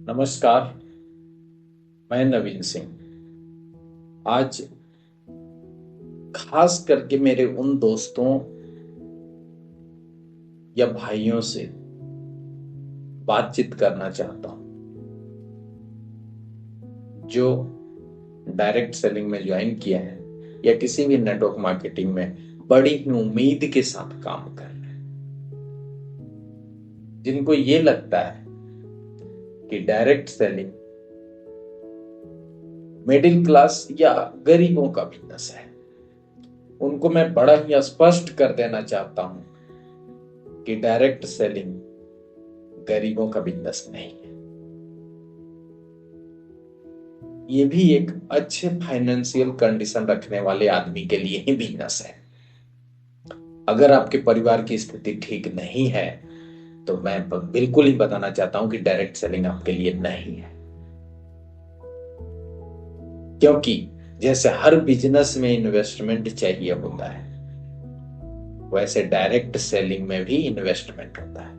नमस्कार। मैं नवीन सिंह आज खास करके मेरे उन दोस्तों या भाइयों से बातचीत करना चाहता हूं जो डायरेक्ट सेलिंग में ज्वाइन किया है या किसी भी नेटवर्क मार्केटिंग में बड़ी ही उम्मीद के साथ काम कर रहे हैं, जिनको ये लगता है कि डायरेक्ट सेलिंग मिडिल क्लास या गरीबों का बिजनेस है। उनको मैं बड़ा ही स्पष्ट कर देना चाहता हूं कि डायरेक्ट सेलिंग गरीबों का बिजनेस नहीं है। ये भी एक अच्छे फाइनेंशियल कंडीशन रखने वाले आदमी के लिए ही बिजनेस है। अगर आपके परिवार की स्थिति ठीक नहीं है तो मैं बिल्कुल ही बताना चाहता हूं कि डायरेक्ट सेलिंग आपके लिए नहीं है। क्योंकि जैसे हर बिजनेस में इन्वेस्टमेंट चाहिए होता है, वैसे डायरेक्ट सेलिंग में भी इन्वेस्टमेंट होता है।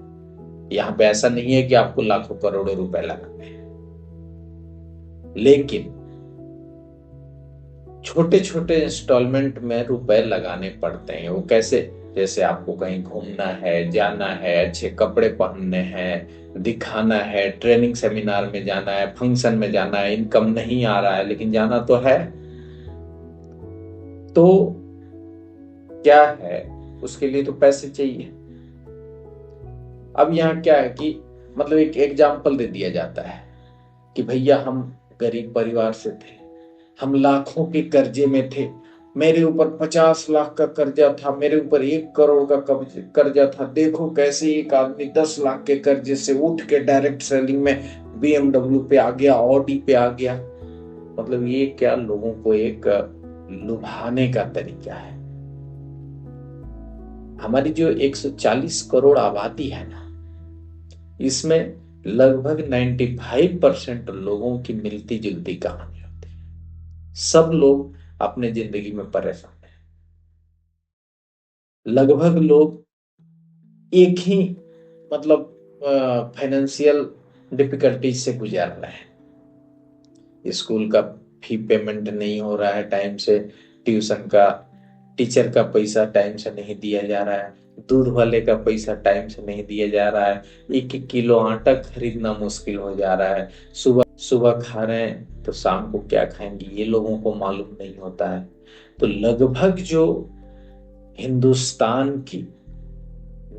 यहां पे ऐसा नहीं है कि आपको लाखों करोड़ों रुपए लगाने हैं, लेकिन छोटे छोटे इंस्टॉलमेंट में रुपए लगाने पड़ते हैं। वो कैसे? जैसे आपको कहीं घूमना है, जाना है, अच्छे कपड़े पहनने हैं, दिखाना है, ट्रेनिंग सेमिनार में जाना है, फंक्शन में जाना है, इनकम नहीं आ रहा है लेकिन जाना तो है। तो क्या है, उसके लिए तो पैसे चाहिए। अब यहाँ क्या है कि मतलब एक एग्जाम्पल दे दिया जाता है कि भैया हम गरीब परिवार से थे, हम लाखों के कर्जे में थे, मेरे ऊपर 50 लाख का कर्जा था, मेरे ऊपर 1 करोड़ का कर्जा था। देखो कैसे एक आदमी 10 लाख के कर्जे से उठ के डायरेक्ट सेलिंग में BMW पे आ गया, ऑडी पे आ गया। मतलब ये क्या लोगों को एक लुभाने का तरीका है। हमारी जो 140 करोड़ आबादी है ना, इसमें लगभग 95% लोगों की मिलती जुलती कहानी होती है। सब लोग अपने जिंदगी में परेशान हैं। लगभग लोग एक ही मतलब फाइनेंशियल डिफिकल्टीज से गुजर रहे हैं। स्कूल का फी पेमेंट नहीं हो रहा है टाइम से, ट्यूशन का टीचर का पैसा टाइम से नहीं दिया जा रहा है, दूध वाले का पैसा टाइम से नहीं दिया जा रहा है, 1 1 किलो आटा खरीदना मुश्किल हो जा रहा है। सुबह सुबह खा रहे हैं तो शाम को क्या खाएंगे ये लोगों को मालूम नहीं होता है। तो लगभग जो हिंदुस्तान की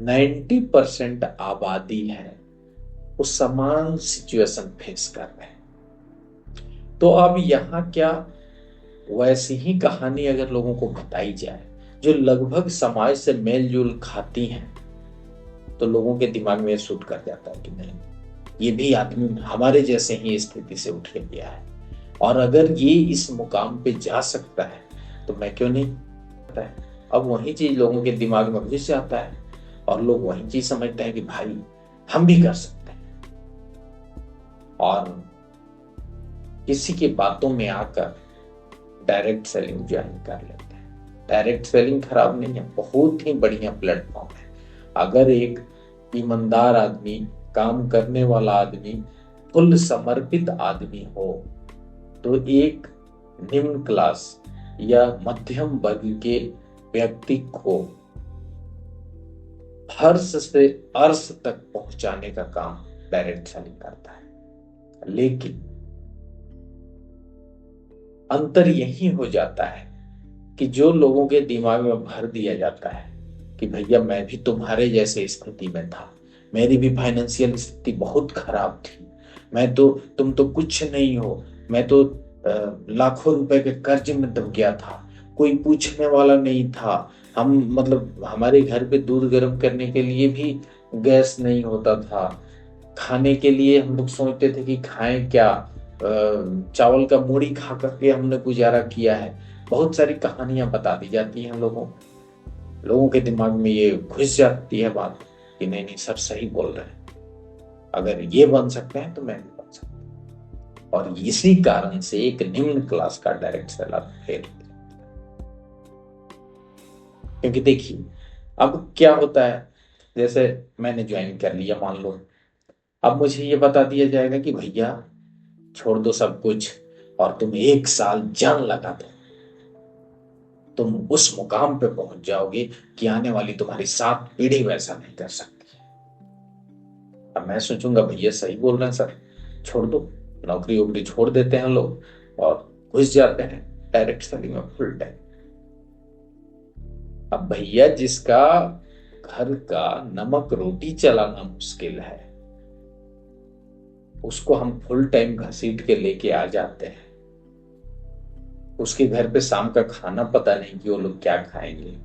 90% आबादी है वो समान सिचुएशन फेस कर रहे हैं। तो अब यहाँ क्या, वैसी ही कहानी अगर लोगों को बताई जाए जो लगभग समाज से मेल जोल खाती हैं, तो लोगों के दिमाग में सूट कर जाता है कि नहीं, ये भी आदमी हमारे जैसे ही स्थिति से उठ के गया है, और अगर ये इस मुकाम पे जा सकता है तो मैं क्यों नहीं सकता है। अब वही चीज लोगों के दिमाग में घुस जाता है और लोग वही चीज समझते हैं कि भाई हम भी कर सकते हैं, और किसी की बातों में आकर डायरेक्ट सेलिंग ज्वाइन कर लेते हैं। डायरेक्ट सेलिंग खराब नहीं है, बहुत ही बढ़िया प्लेटफॉर्म है। अगर एक ईमानदार आदमी, काम करने वाला आदमी, फुल समर्पित आदमी हो, तो एक निम्न क्लास या मध्यम वर्ग के व्यक्ति को हर्ष से अर्श तक पहुंचाने का काम डायरेक्ट सेलिंग करता है। लेकिन अंतर यही हो जाता है कि जो लोगों के दिमाग में भर दिया जाता है कि भैया मैं भी तुम्हारे जैसे स्थिति में था, मेरी भी फाइनेंशियल स्थिति बहुत खराब थी, मैं तो, तुम तो कुछ नहीं हो, मैं तो लाखों रुपए के कर्ज में दब गया था, कोई पूछने वाला नहीं था। हम मतलब हमारे घर पे दूध गर्म करने के लिए भी गैस नहीं होता था, खाने के लिए हम लोग सोचते थे कि खाएं क्या, चावल का मूढ़ी खा करके हमने गुजारा किया है। बहुत सारी कहानियां बता दी जाती हैं लोगों के दिमाग में ये घुस जाती है बात कि नहीं नहीं सर सही बोल रहे हैं, अगर ये बन सकते हैं तो मैं भी बन सकता हूं। और इसी कारण से एक निम्न क्लास का डायरेक्ट सेलर फेल, क्योंकि देखिए अब क्या होता है, जैसे मैंने ज्वाइन कर लिया मान लो, अब मुझे ये बता दिया जाएगा कि भैया छोड़ दो सब कुछ और तुम 1 साल जान लगा दो, तुम उस मुकाम पे पहुंच जाओगे कि आने वाली तुम्हारी 7 पीढ़ी वैसा नहीं कर सकती। अब मैं सोचूंगा भैया सही बोल रहे हैं सर, छोड़ दो, नौकरी वोकरी छोड़ देते हैं लोग और घुस जाते हैं डायरेक्ट सेलिंग में फुल टाइम। अब भैया जिसका घर का नमक रोटी चलाना मुश्किल है, उसको हम फुल टाइम घसीट के लेके आ जाते हैं। उसके घर पे शाम का खाना पता नहीं कि वो लोग क्या खाएंगे।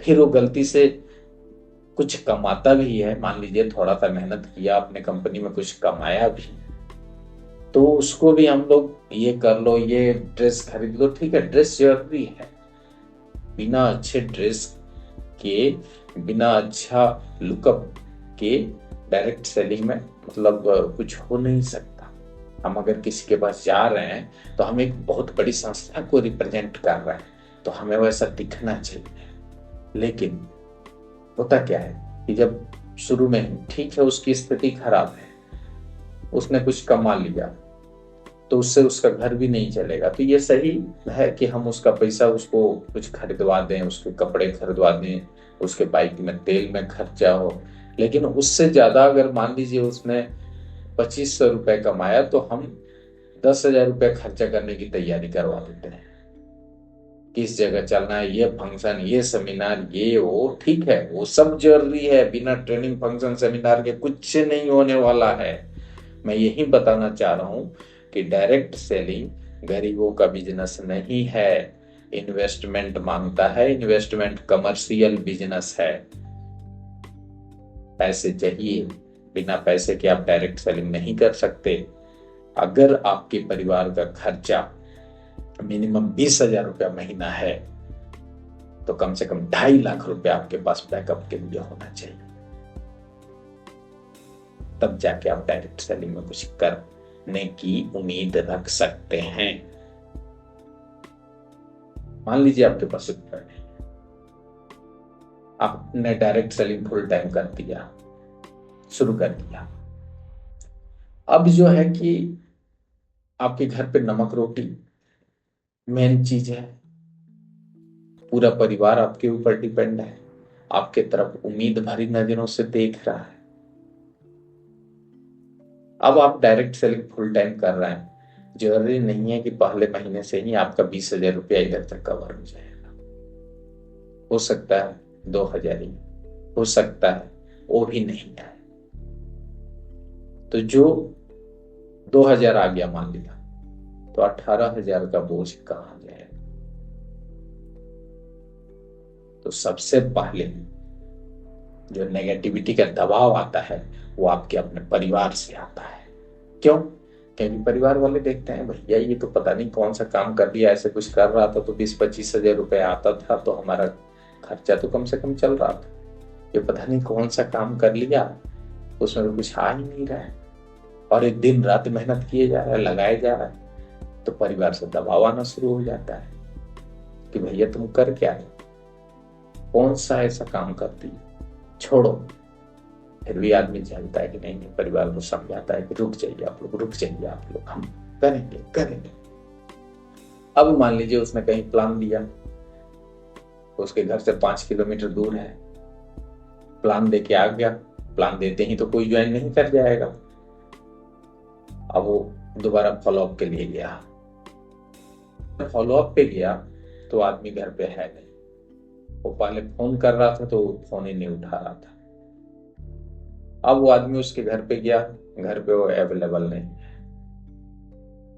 फिर वो गलती से कुछ कमाता भी है, मान लीजिए थोड़ा सा मेहनत किया अपने कंपनी में कुछ कमाया भी, तो उसको भी हम लोग ये कर लो, ये ड्रेस खरीद लो, ठीक है ड्रेस जरूरी है, बिना अच्छे ड्रेस के, बिना अच्छा लुकअप के डायरेक्ट सेलिंग में मतलब कुछ हो नहीं सकता। हम अगर किसी के पास जा रहे हैं तो हम एक बहुत बड़ी संस्था को रिप्रेजेंट कर रहे हैं, तो हमें वैसा दिखना चाहिए। लेकिन होता क्या है कि जब शुरू में ठीक है उसकी स्थिति खराब है, उसने कुछ कमा लिया, तो उससे उसका घर भी नहीं चलेगा, तो ये सही है कि हम उसका पैसा उसको कुछ खरीदवा दें, उसके कपड़े खरीदवा दें, उसके बाइक में तेल में खर्चा हो। लेकिन उससे ज्यादा अगर मान लीजिए उसने 2500 रुपए कमाया, तो हम 10,000 रुपए खर्चा करने की तैयारी करवा देते हैं। किस जगह चलना है, ये फंक्शन, ये सेमिनार, ये वो, ठीक है वो सब जरूरी है, बिना ट्रेनिंग फंक्शन सेमिनार के कुछ नहीं होने वाला है। मैं यही बताना चाह रहा हूं कि डायरेक्ट सेलिंग गरीबों का बिजनेस नहीं है, इन्वेस्टमेंट मांगता है, इन्वेस्टमेंट कमर्शियल बिजनेस है। पैसे चाहिए, बिना पैसे के आप डायरेक्ट सेलिंग नहीं कर सकते। अगर आपके परिवार का खर्चा मिनिमम 20,000 रुपया महीना है, तो कम से कम 2.5 लाख रुपया आपके पास बैकअप के लिए होना चाहिए, तब जाके आप डायरेक्ट सेलिंग में कुछ करने की उम्मीद रख सकते हैं। मान लीजिए आपके पास रुपया नहीं, आपने डायरेक्ट सेलिंग फुल टाइम कर दिया, शुरू कर दिया। अब जो है कि आपके घर पे नमक रोटी मेन चीज है, पूरा परिवार आपके ऊपर डिपेंड है, आपके तरफ उम्मीद भरी नजरों से देख रहा है। अब आप डायरेक्ट सेलिंग फुल टाइम कर रहे हैं, जरूरी नहीं है कि पहले महीने से ही आपका 20,000 रुपया इधर तक कवर हो जाएगा। हो सकता है 2,000 ही, हो सकता है वो भी नहीं है। तो जो 2,000 आ गया मान लिया, तो 18,000 का बोझ कहां जाएगा? तो सबसे पहले जो नेगेटिविटी का दबाव आता है वो आपके अपने परिवार से आता है। क्यों? क्योंकि परिवार वाले देखते हैं भैया ये तो पता नहीं कौन सा काम कर लिया, ऐसे कुछ कर रहा था तो 20-25 हजार रुपए आता था, तो हमारा खर्चा तो कम से कम चल रहा था। ये पता नहीं कौन सा काम कर लिया, उसमें तो कुछ आ ही नहीं रहा है, और एक दिन रात मेहनत किए जा रहा है, लगाए जा रहा है। तो परिवार से दबाव आना शुरू हो जाता है कि भैया तुम कर क्या रहे, कौन सा ऐसा काम करती है, छोड़ो। फिर भी आदमी जानता है कि नहीं, परिवार को समझाता है कि रुक जाइए आप लोग, रुक जाइए आप लोग, हम करेंगे करेंगे। अब मान लीजिए उसने कहीं प्लान दिया, उसके घर से 5 किलोमीटर दूर है, प्लान देके आ गया, प्लान देते ही तो कोई ज्वाइन नहीं कर जाएगा। अब वो दोबारा फॉलोअप के लिए गया, फॉलोअप पे गया तो आदमी घर पे है नहीं, वो पहले फोन कर रहा था तो फोन ही नहीं उठा रहा था। अब वो आदमी उसके घर पे गया, घर पे वो अवेलेबल नहीं है।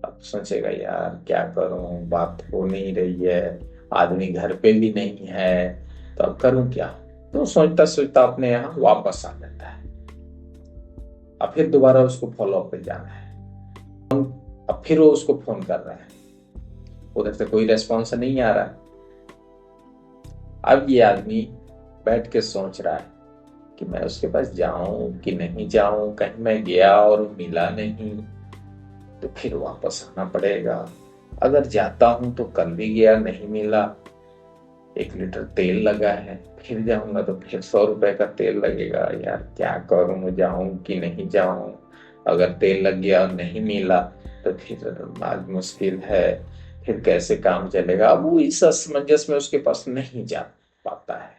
अब सोचेगा यार क्या करूं, बात हो नहीं रही है, आदमी घर पे भी नहीं है, तो अब करूं क्या? तो सोचता सोचता अपने यहाँ वापस आ जाता है। अब फिर दोबारा उसको फॉलोअप पे जाना है, अब फिर वो उसको फोन कर रहा है, उधर से कोई रेस्पॉन्स नहीं आ रहा है। अब ये आदमी बैठ के सोच रहा है कि मैं उसके पास जाऊं कि नहीं जाऊं, कहीं मैं गया और मिला नहीं तो फिर वापस आना पड़ेगा, अगर जाता हूं तो कल भी गया नहीं मिला, 1 लीटर तेल लगा है, फिर जाऊंगा तो फिर 100 रुपए का तेल लगेगा। यार क्या करूं, जाऊं कि नहीं जाऊं? अगर तेल लग गया और नहीं मिला तो फिर आज मुश्किल है, फिर कैसे काम चलेगा? अब वो इस असमंजस में उसके पास नहीं जा पाता है।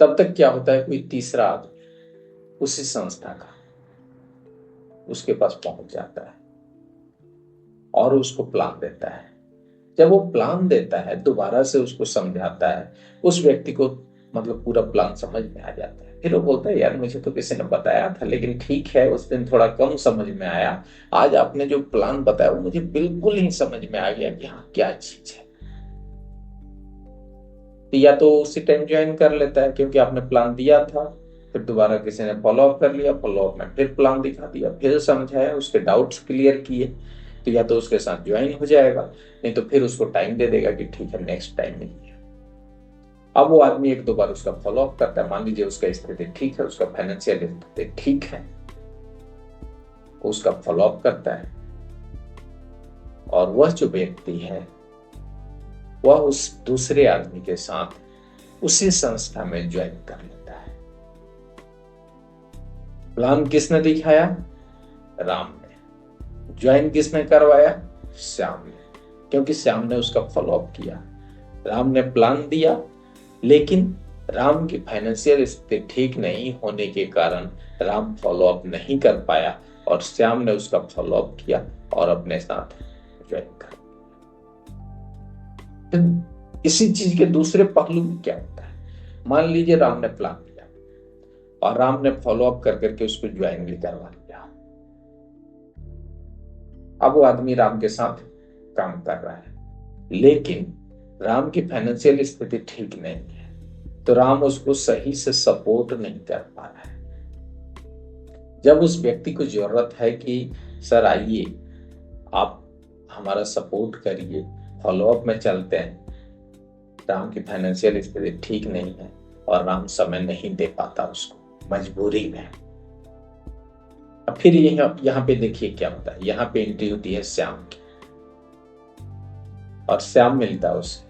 तब तक क्या होता है, कोई तीसरा आदमी उसी संस्था का उसके पास पहुंच जाता है और उसको प्लान देता है। जब वो प्लान देता है, दोबारा से उसको समझाता है, उस व्यक्ति को मतलब पूरा प्लान समझ में आ जाता है। फिर वो बोलता है, यार मुझे तो किसी ने बताया था, लेकिन ठीक है उस दिन थोड़ा कम समझ में आया, आज आपने जो प्लान बताया वो मुझे बिल्कुल ही समझ में आ गया कि हाँ क्या चीज है। तो या तो उसी टाइम ज्वाइन कर लेता है क्योंकि आपने प्लान दिया था, फिर दोबारा किसी ने फॉलो अप कर लिया, फॉलो अप में फिर प्लान दिखा दिया, फिर समझाया, उसके डाउट्स क्लियर किए, तो या तो उसके साथ ज्वाइन हो जाएगा, नहीं तो फिर उसको टाइम दे देगा कि ठीक है नेक्स्ट टाइम मिलिए। अब वो आदमी 1-2 बार उसका फॉलो अप करता है, मान लीजिए उसका स्थिति ठीक है, उसका फाइनेंशियल स्थिति ठीक है, उसका फॉलो अप करता है, और वह जो व्यक्ति है वह उस दूसरे आदमी के साथ उसी संस्था में ज्वाइन कर लेता है। प्लान किसने दिखाया? राम ने। ज्वाइन किसने करवाया? श्याम ने, क्योंकि श्याम ने उसका फॉलो अप किया। राम ने प्लान दिया, लेकिन राम की फाइनेंशियल स्थिति ठीक नहीं होने के कारण राम फॉलो अप नहीं कर पाया, और श्याम ने उसका फॉलो अप किया और अपने साथ ज्वाइन कर। इसी चीज के दूसरे पहलू में क्या होता है, मान लीजिए राम ने प्लान किया और राम ने फॉलो अप कर करके उसको ज्वाइन भी करवा लिया। अब वो आदमी राम के साथ काम कर रहा है, लेकिन राम की फाइनेंशियल स्थिति ठीक नहीं है, तो राम उसको सही से सपोर्ट नहीं कर पा रहा है। जब उस व्यक्ति को जरूरत है कि सर आइए आप हमारा सपोर्ट करिए, फॉलो अप में चलते हैं, राम की फाइनेंशियल स्थिति ठीक नहीं है और राम समय नहीं दे पाता उसको, मजबूरी में। अब फिर यहाँ पे देखिए क्या होता है, यहाँ पे एंट्री होती है श्याम की, और श्याम मिलता है उसे,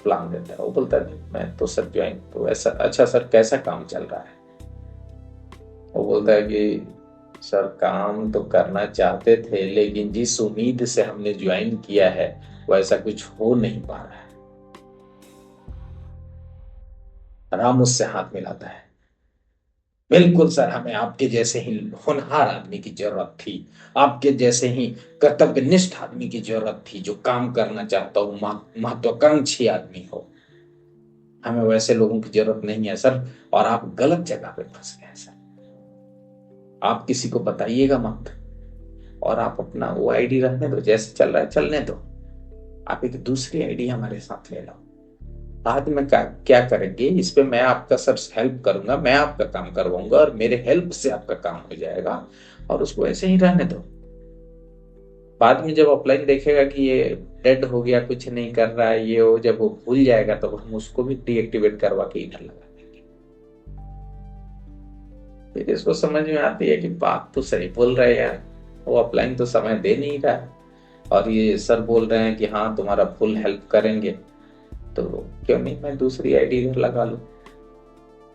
प्लान देता है। वो बोलता है मैं तो सर ज्वाइन, तो ऐसा अच्छा सर कैसा काम चल रहा है? वो बोलता है कि सर काम तो करना चाहते थे, लेकिन जिस उम्मीद से हमने ज्वाइन किया है वैसा कुछ हो नहीं पा रहा है। राम उससे हाथ मिलाता है, बिल्कुल सर, हमें आपके जैसे ही होनहार आदमी की जरूरत थी, आपके जैसे ही कर्तव्यनिष्ठ आदमी की जरूरत थी, जो काम करना चाहता हो, महत्वाकांक्षी आदमी हो। हमें वैसे लोगों की जरूरत नहीं है सर, और आप गलत जगह पे फंस गए सर। आप किसी को बताइएगा मत, और आप अपना वो आईडी रहने दो, जैसे चल रहा है चलने दो। आप एक दूसरी आईडी हमारे साथ ले लो। बाद में क्या करेंगे इस पे मैं आपका सर हेल्प करूंगा, मैं आपका काम करवाऊंगा, और मेरे हेल्प से आपका काम हो जाएगा, और उसको ऐसे ही रहने दो। बाद में जब अपलाइन देखेगा कि ये डेड हो गया, कुछ नहीं कर रहा है, ये वो जब वो भूल जाएगा तो हम उसको भी डीएक्टिवेट करवा के इधर लगा देंगे। फिर इसको समझ में आती है कि बात तो सही बोल रहे हैं यार, वो अपलाइन तो समय दे नहीं रहा है, और ये सर बोल रहे हैं कि हाँ तुम्हारा फुल हेल्प करेंगे, तो क्यों नहीं मैं दूसरी आईडी लगा लूं।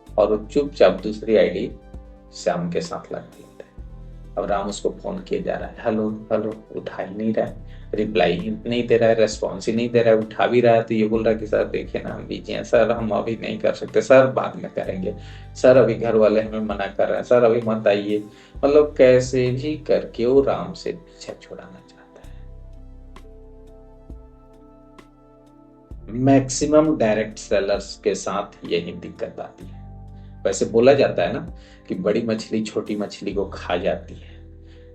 और वो चुपचाप दूसरी आईडी श्याम के साथ लगा लेता है। अब राम उसको फोन किए जा रहा है, हेलो हेलो, उठा ही नहीं रहा है, रिप्लाई ही नहीं दे रहा है, रेस्पॉन्स ही नहीं दे रहा है। उठा भी रहा है तो ये बोल रहा है कि सर देखिए ना हम बिजी हैं सर, हम अभी नहीं कर सकते सर, बाद में करेंगे सर, अभी घर वाले हमें मना कर रहे हैं सर, अभी मत आइए। मतलब कैसे भी करके वो राम से पीछा छुड़ाना चाहता है। मैक्सिमम डायरेक्ट सेलर्स के साथ यही दिक्कत आती है। वैसे बोला जाता है ना कि बड़ी मछली छोटी मछली को खा जाती है,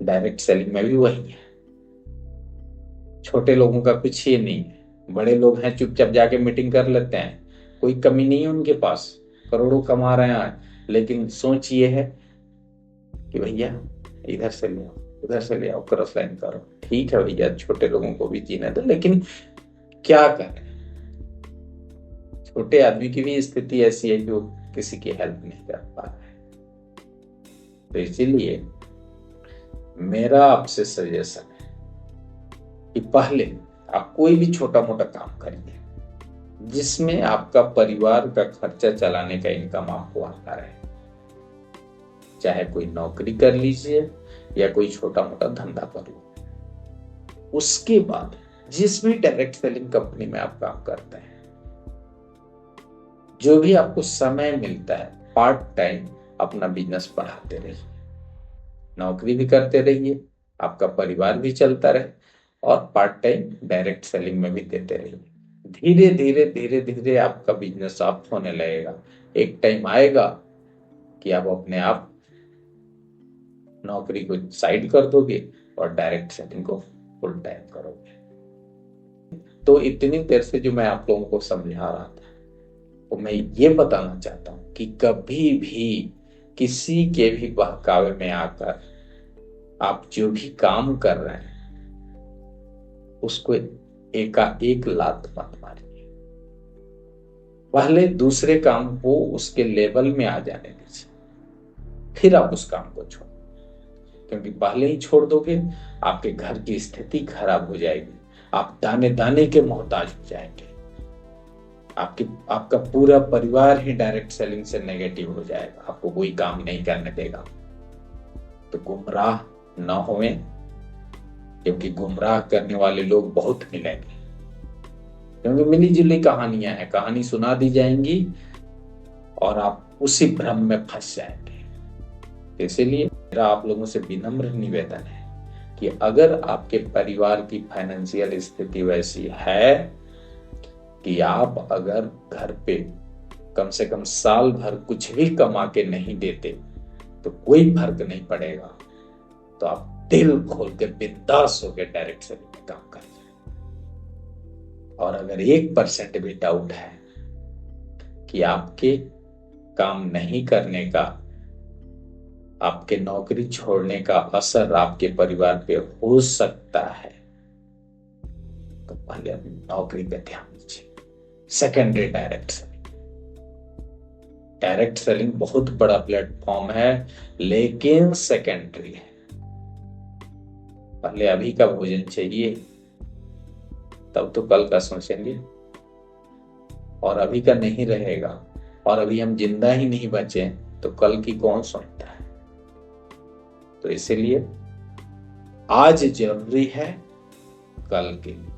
डायरेक्ट सेलिंग में भी वही है। छोटे लोगों का कुछ ये नहीं है, बड़े लोग हैं चुपचाप जाके मीटिंग कर लेते हैं, कोई कमी नहीं है उनके पास, करोड़ों कमा रहे हैं, लेकिन सोच ये है कि भैया इधर से ले आओ, उधर से ले आओ, क्रॉस लाइन करो। ठीक है भैया, छोटे लोगों को भी जीने दो, लेकिन क्या करें, छोटे आदमी की भी स्थिति ऐसी है कि वो किसी की हेल्प नहीं कर पा रहा है। तो इसीलिए मेरा आपसे सजेशन है कि पहले आप कोई भी छोटा मोटा काम करिए, जिसमें आपका परिवार का खर्चा चलाने का इनकम आपको आता रहे। चाहे कोई नौकरी कर लीजिए या कोई छोटा मोटा धंधा कर लो। उसके बाद जिस भी डायरेक्ट सेलिंग कंपनी में आप काम करते हैं, जो भी आपको समय मिलता है, पार्ट टाइम अपना बिजनेस बढ़ाते रहिए, नौकरी भी करते रहिए, आपका परिवार भी चलता रहे और पार्ट टाइम डायरेक्ट सेलिंग में भी देते रहिए। धीरे धीरे धीरे धीरे आपका बिजनेस अप होने लगेगा। एक टाइम आएगा कि आप अपने आप नौकरी को साइड कर दोगे और डायरेक्ट सेलिंग को फुल टाइम करोगे। तो इतनी देर से जो मैं आप लोगों को समझा रहा था, तो मैं ये बताना चाहता हूं कि कभी भी किसी के भी बहकावे में आकर आप जो भी काम कर रहे हैं उसको एकाएक लात मत मारिए। पहले दूसरे काम को उसके लेवल में आ जाने दीजिए, फिर आप उस काम को छोड़। क्योंकि पहले ही छोड़ दोगे आपके घर की स्थिति खराब हो जाएगी, आप दाने दाने के मोहताज हो जाएंगे, आपका पूरा परिवार ही डायरेक्ट सेलिंग से नेगेटिव हो जाएगा, आपको कोई काम नहीं करने देगा। तो गुमराह न होए, क्योंकि गुमराह करने वाले लोग बहुत मिलेंगे। क्योंकि मिली जुली कहानियां हैं, कहानी सुना दी जाएंगी और आप उसी भ्रम में फंस जाएंगे। इसीलिए मेरा आप लोगों से विनम्र निवेदन है कि अगर आपके परिवार की फाइनेंशियल स्थिति वैसी है कि आप अगर घर पे कम से कम साल भर कुछ भी कमा के नहीं देते तो कोई फर्क नहीं पड़ेगा, तो आप दिल खोल के बिंदास होकर डायरेक्ट सेलिंग में काम करिए। और अगर 1% भी डाउट है कि आपके काम नहीं करने का, आपके नौकरी छोड़ने का असर आपके परिवार पे हो सकता है, तो पहले अपनी नौकरी पे ध्यान दीजिए। Secondary direct selling, direct selling बहुत बड़ा प्लेटफॉर्म है लेकिन सेकेंडरी है। पहले अभी का भोजन चाहिए, तब तो कल का सोचेंगे, और अभी का नहीं रहेगा और अभी हम जिंदा ही नहीं बचे तो कल की कौन सोचता है। तो इसीलिए आज जरूरी है कल के लिए।